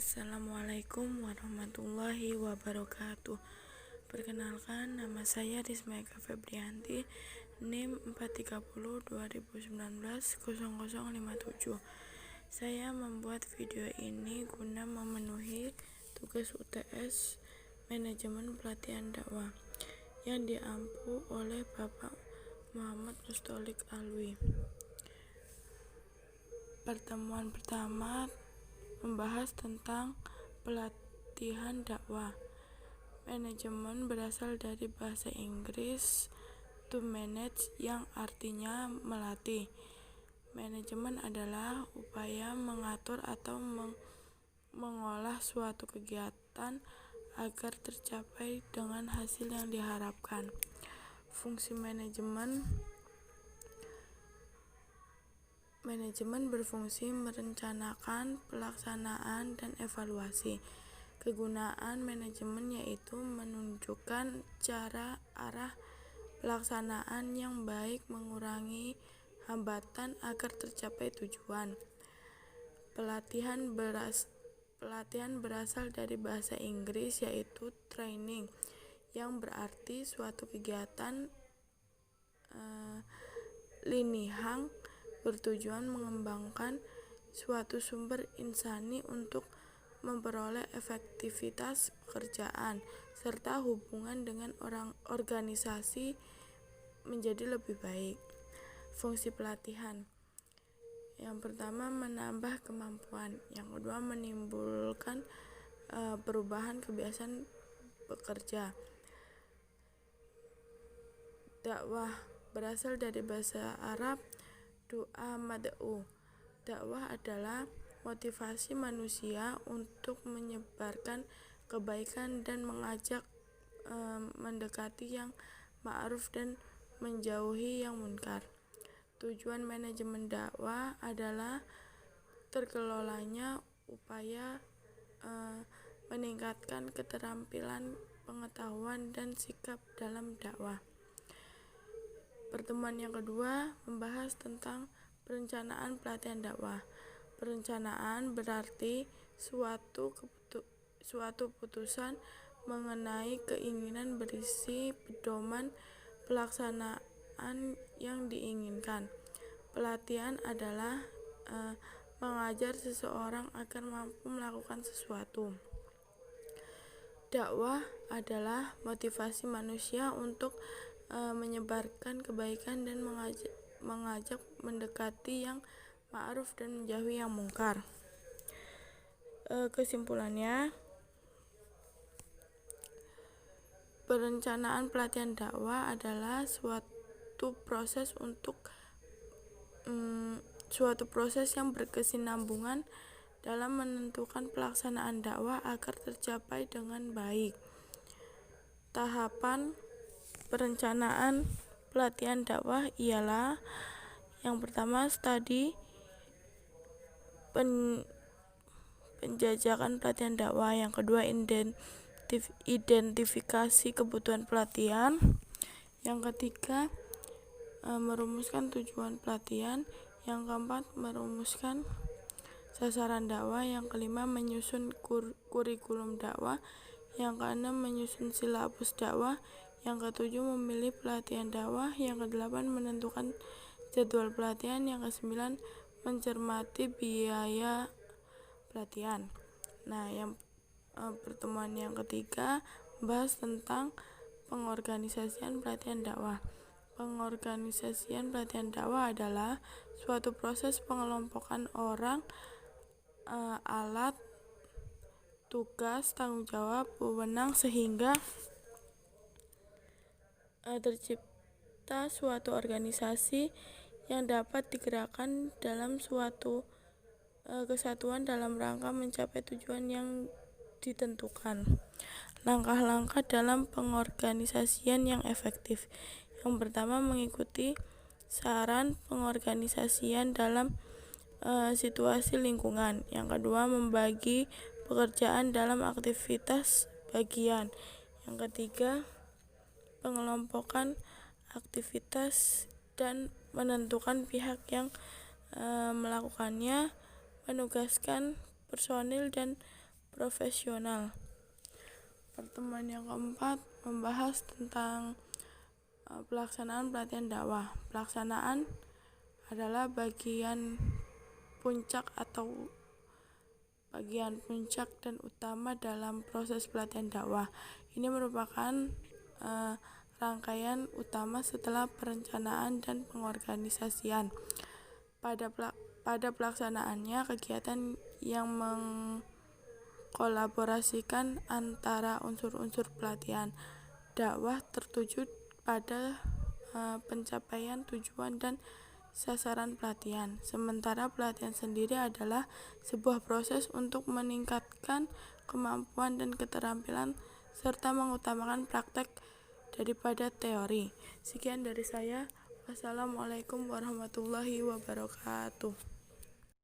Assalamualaikum warahmatullahi wabarakatuh. Perkenalkan, nama saya Risma Eka Febrianti, NIM 430 2019 0057. Saya membuat video ini guna memenuhi tugas UTS Manajemen Pelatihan Dakwah yang diampu oleh Bapak Muhammad Mustolik Alwi. Pertemuan pertama membahas tentang pelatihan dakwah. Manajemen berasal dari bahasa Inggris to manage yang artinya melatih. Manajemen adalah upaya mengatur atau mengolah suatu kegiatan agar tercapai dengan hasil yang diharapkan. Fungsi manajemen berfungsi merencanakan, pelaksanaan, dan evaluasi. Kegunaan manajemen yaitu menunjukkan cara arah pelaksanaan yang baik, mengurangi hambatan agar tercapai tujuan. Pelatihan berasal dari bahasa Inggris yaitu training, yang berarti suatu kegiatan linihang bertujuan mengembangkan suatu sumber insani untuk memperoleh efektivitas pekerjaan serta hubungan dengan organisasi menjadi lebih baik. Fungsi pelatihan: yang pertama, menambah kemampuan. Yang kedua, menimbulkan perubahan kebiasaan bekerja. Dakwah berasal dari bahasa Arab du'a mad'u. Dakwah adalah motivasi manusia untuk menyebarkan kebaikan dan mengajak mendekati yang ma'ruf dan menjauhi yang munkar. Tujuan manajemen dakwah adalah terkelolanya upaya meningkatkan keterampilan, pengetahuan, dan sikap dalam dakwah. Pertemuan yang kedua membahas tentang perencanaan pelatihan dakwah. Perencanaan berarti suatu putusan mengenai keinginan berisi pedoman pelaksanaan yang diinginkan. Pelatihan adalah mengajar seseorang agar mampu melakukan sesuatu. Dakwah adalah motivasi manusia untuk menyebarkan kebaikan dan mengajak mendekati yang ma'ruf dan menjauhi yang mungkar. Kesimpulannya, perencanaan pelatihan dakwah adalah suatu proses yang berkesinambungan dalam menentukan pelaksanaan dakwah agar tercapai dengan baik. Tahapan perencanaan pelatihan dakwah ialah: yang pertama, studi penjajakan pelatihan dakwah. Yang kedua, identifikasi kebutuhan pelatihan. Yang ketiga, merumuskan tujuan pelatihan. Yang keempat, merumuskan sasaran dakwah. Yang kelima, menyusun kurikulum dakwah. Yang keenam, menyusun silabus dakwah. Yang ketujuh, memilih pelatihan dakwah. Yang kedelapan, menentukan jadwal pelatihan. Yang kesembilan, mencermati biaya pelatihan. Pertemuan yang ketiga membahas tentang pengorganisasian pelatihan dakwah. Pengorganisasian pelatihan dakwah adalah suatu proses pengelompokan orang, alat, tugas, tanggung jawab, wewenang sehingga tercipta suatu organisasi yang dapat digerakkan dalam suatu kesatuan dalam rangka mencapai tujuan yang ditentukan. Langkah-langkah dalam pengorganisasian yang efektif. Yang pertama, mengikuti saran pengorganisasian dalam situasi lingkungan. Yang kedua, membagi pekerjaan dalam aktivitas bagian. Yang ketiga, pengelompokan aktivitas dan menentukan pihak yang melakukannya, menugaskan personil dan profesional. Pertemuan yang keempat membahas tentang pelaksanaan pelatihan dakwah. Pelaksanaan adalah bagian puncak dan utama dalam proses pelatihan dakwah. Ini merupakan rangkaian utama setelah perencanaan dan pengorganisasian. Pada pelaksanaannya, kegiatan yang mengkolaborasikan antara unsur-unsur pelatihan dakwah tertuju pada pencapaian tujuan dan sasaran pelatihan. Sementara pelatihan sendiri adalah sebuah proses untuk meningkatkan kemampuan dan keterampilan serta mengutamakan praktek daripada teori. Sekian dari saya. Wassalamualaikum warahmatullahi wabarakatuh.